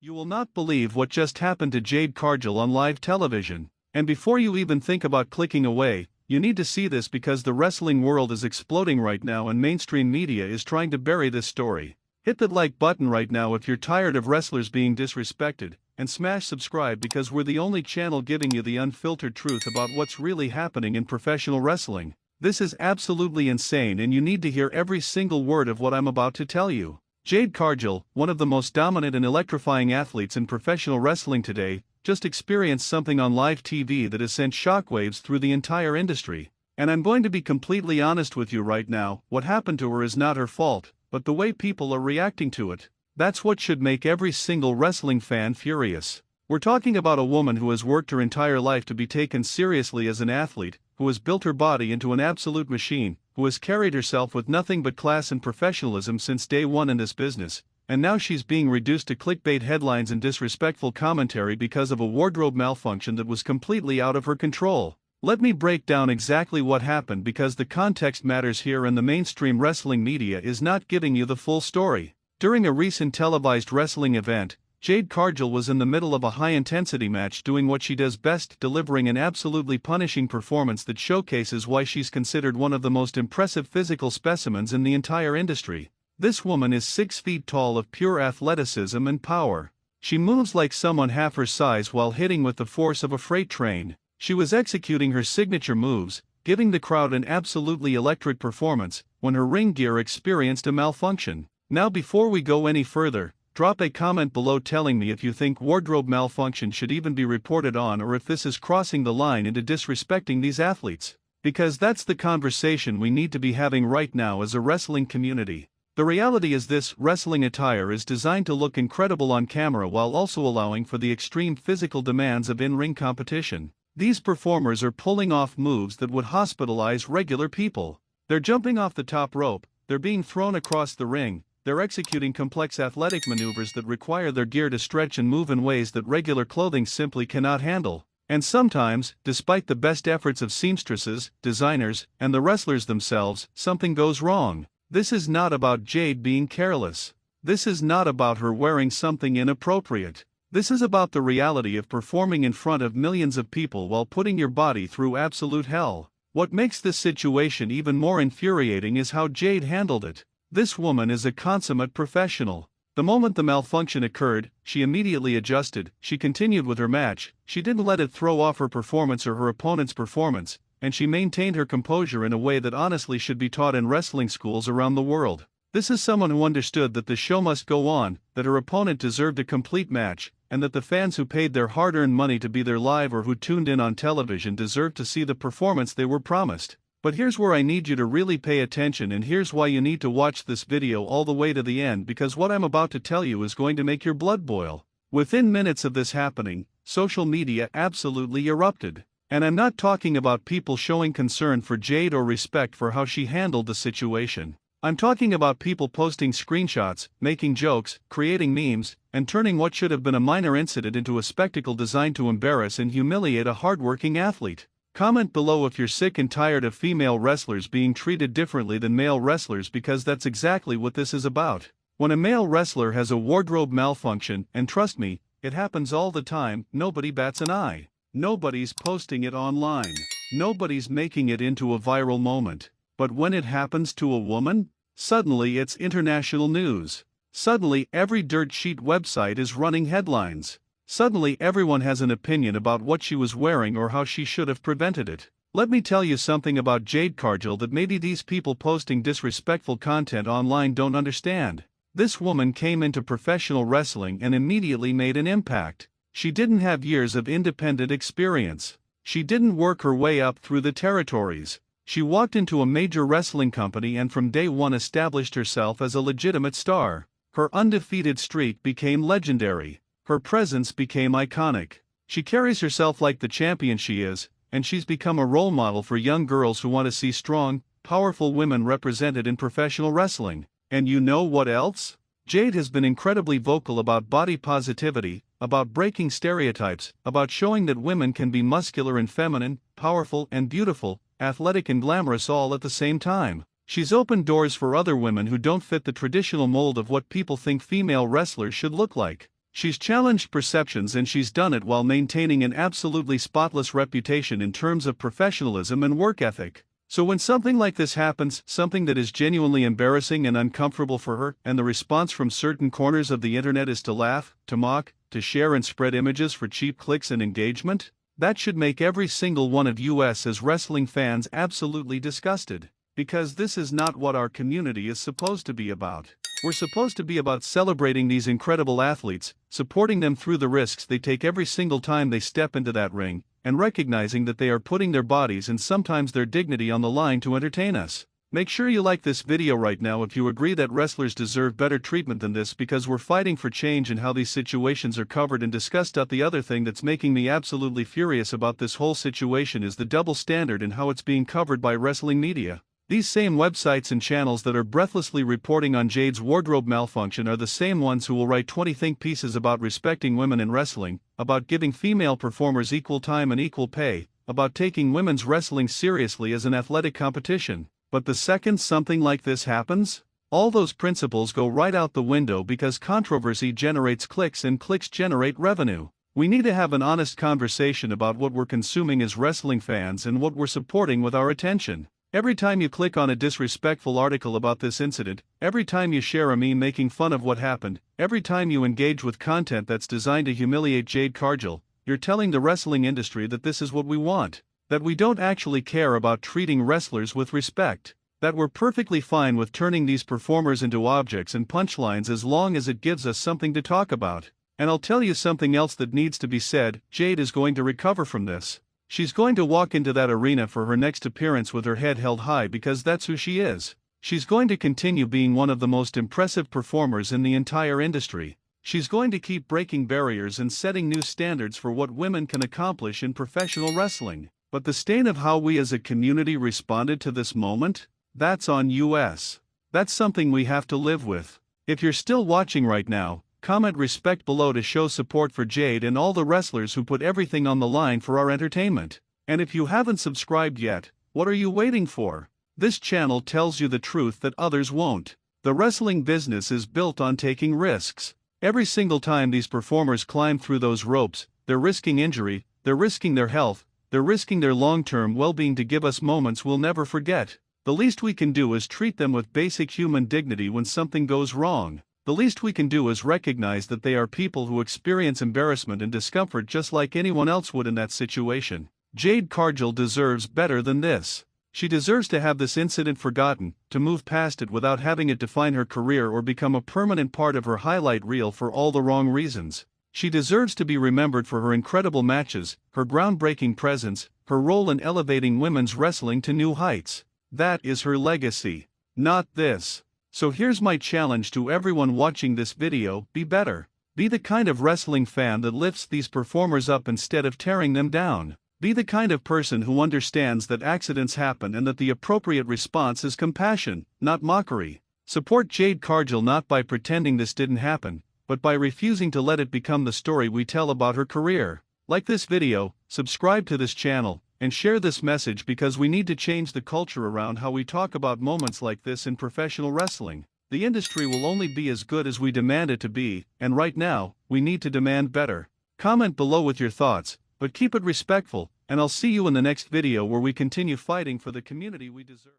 You will not believe what just happened to Jade Cargill on live television. And before you even think about clicking away, you need to see this because the wrestling world is exploding right now and mainstream media is trying to bury this story. Hit that like button right now if you're tired of wrestlers being disrespected, and smash subscribe because we're the only channel giving you the unfiltered truth about what's really happening in professional wrestling. This is absolutely insane and you need to hear every single word of what I'm about to tell you. Jade Cargill, one of the most dominant and electrifying athletes in professional wrestling today, just experienced something on live TV that has sent shockwaves through the entire industry. And I'm going to be completely honest with you right now, what happened to her is not her fault, but the way people are reacting to it. That's what should make every single wrestling fan furious. We're talking about a woman who has worked her entire life to be taken seriously as an athlete, who has built her body into an absolute machine, who has carried herself with nothing but class and professionalism since day one in this business, and now she's being reduced to clickbait headlines and disrespectful commentary because of a wardrobe malfunction that was completely out of her control. Let me break down exactly what happened because the context matters here and the mainstream wrestling media is not giving you the full story. During a recent televised wrestling event, Jade Cargill was in the middle of a high-intensity match doing what she does best, delivering an absolutely punishing performance that showcases why she's considered one of the most impressive physical specimens in the entire industry. This woman is 6 feet tall of pure athleticism and power. She moves like someone half her size while hitting with the force of a freight train. She was executing her signature moves, giving the crowd an absolutely electric performance, when her ring gear experienced a malfunction. Now before we go any further, drop a comment below telling me if you think wardrobe malfunction should even be reported on or if this is crossing the line into disrespecting these athletes. Because that's the conversation we need to be having right now as a wrestling community. The reality is this: wrestling attire is designed to look incredible on camera while also allowing for the extreme physical demands of in-ring competition. These performers are pulling off moves that would hospitalize regular people. They're jumping off the top rope, they're being thrown across the ring, they're executing complex athletic maneuvers that require their gear to stretch and move in ways that regular clothing simply cannot handle. And sometimes, despite the best efforts of seamstresses, designers, and the wrestlers themselves, something goes wrong. This is not about Jade being careless. This is not about her wearing something inappropriate. This is about the reality of performing in front of millions of people while putting your body through absolute hell. What makes this situation even more infuriating is how Jade handled it. This woman is a consummate professional. The moment the malfunction occurred, she immediately adjusted, she continued with her match, she didn't let it throw off her performance or her opponent's performance, and she maintained her composure in a way that honestly should be taught in wrestling schools around the world. This is someone who understood that the show must go on, that her opponent deserved a complete match, and that the fans who paid their hard-earned money to be there live or who tuned in on television deserved to see the performance they were promised. But here's where I need you to really pay attention, and here's why you need to watch this video all the way to the end, because what I'm about to tell you is going to make your blood boil. Within minutes of this happening, social media absolutely erupted. And I'm not talking about people showing concern for Jade or respect for how she handled the situation. I'm talking about people posting screenshots, making jokes, creating memes, and turning what should have been a minor incident into a spectacle designed to embarrass and humiliate a hardworking athlete. Comment below if you're sick and tired of female wrestlers being treated differently than male wrestlers, because that's exactly what this is about. When a male wrestler has a wardrobe malfunction, and trust me, it happens all the time, nobody bats an eye. Nobody's posting it online. Nobody's making it into a viral moment. But when it happens to a woman, suddenly it's international news. Suddenly every dirt sheet website is running headlines. Suddenly everyone has an opinion about what she was wearing or how she should have prevented it. Let me tell you something about Jade Cargill that maybe these people posting disrespectful content online don't understand. This woman came into professional wrestling and immediately made an impact. She didn't have years of independent experience. She didn't work her way up through the territories. She walked into a major wrestling company and from day one established herself as a legitimate star. Her undefeated streak became legendary. Her presence became iconic. She carries herself like the champion she is, and she's become a role model for young girls who want to see strong, powerful women represented in professional wrestling. And you know what else? Jade has been incredibly vocal about body positivity, about breaking stereotypes, about showing that women can be muscular and feminine, powerful and beautiful, athletic and glamorous all at the same time. She's opened doors for other women who don't fit the traditional mold of what people think female wrestlers should look like. She's challenged perceptions and she's done it while maintaining an absolutely spotless reputation in terms of professionalism and work ethic. So when something like this happens, something that is genuinely embarrassing and uncomfortable for her, and the response from certain corners of the internet is to laugh, to mock, to share and spread images for cheap clicks and engagement, that should make every single one of us as wrestling fans absolutely disgusted. Because this is not what our community is supposed to be about. We're supposed to be about celebrating these incredible athletes, supporting them through the risks they take every single time they step into that ring, and recognizing that they are putting their bodies and sometimes their dignity on the line to entertain us. Make sure you like this video right now if you agree that wrestlers deserve better treatment than this, because we're fighting for change in how these situations are covered and discussed. The other thing that's making me absolutely furious about this whole situation is the double standard in how it's being covered by wrestling media. These same websites and channels that are breathlessly reporting on Jade's wardrobe malfunction are the same ones who will write 20 think pieces about respecting women in wrestling, about giving female performers equal time and equal pay, about taking women's wrestling seriously as an athletic competition. But the second something like this happens, all those principles go right out the window, because controversy generates clicks and clicks generate revenue. We need to have an honest conversation about what we're consuming as wrestling fans and what we're supporting with our attention. Every time you click on a disrespectful article about this incident, every time you share a meme making fun of what happened, every time you engage with content that's designed to humiliate Jade Cargill, you're telling the wrestling industry that this is what we want, that we don't actually care about treating wrestlers with respect, that we're perfectly fine with turning these performers into objects and punchlines as long as it gives us something to talk about. And I'll tell you something else that needs to be said: Jade is going to recover from this. She's going to walk into that arena for her next appearance with her head held high, because that's who she is. She's going to continue being one of the most impressive performers in the entire industry. She's going to keep breaking barriers and setting new standards for what women can accomplish in professional wrestling. But the stain of how we as a community responded to this moment, that's on us. That's something we have to live with. If you're still watching right now, comment respect below to show support for Jade and all the wrestlers who put everything on the line for our entertainment. And if you haven't subscribed yet, what are you waiting for? This channel tells you the truth that others won't. The wrestling business is built on taking risks. Every single time these performers climb through those ropes, they're risking injury, they're risking their health, they're risking their long-term well-being to give us moments we'll never forget. The least we can do is treat them with basic human dignity when something goes wrong. The least we can do is recognize that they are people who experience embarrassment and discomfort just like anyone else would in that situation. Jade Cargill deserves better than this. She deserves to have this incident forgotten, to move past it without having it define her career or become a permanent part of her highlight reel for all the wrong reasons. She deserves to be remembered for her incredible matches, her groundbreaking presence, her role in elevating women's wrestling to new heights. That is her legacy, not this. So here's my challenge to everyone watching this video: be better. Be the kind of wrestling fan that lifts these performers up instead of tearing them down. Be the kind of person who understands that accidents happen and that the appropriate response is compassion, not mockery. Support Jade Cargill not by pretending this didn't happen, but by refusing to let it become the story we tell about her career. Like this video, subscribe to this channel, and share this message, because we need to change the culture around how we talk about moments like this in professional wrestling. The industry will only be as good as we demand it to be, and right now, we need to demand better. Comment below with your thoughts, but keep it respectful, and I'll see you in the next video where we continue fighting for the community we deserve.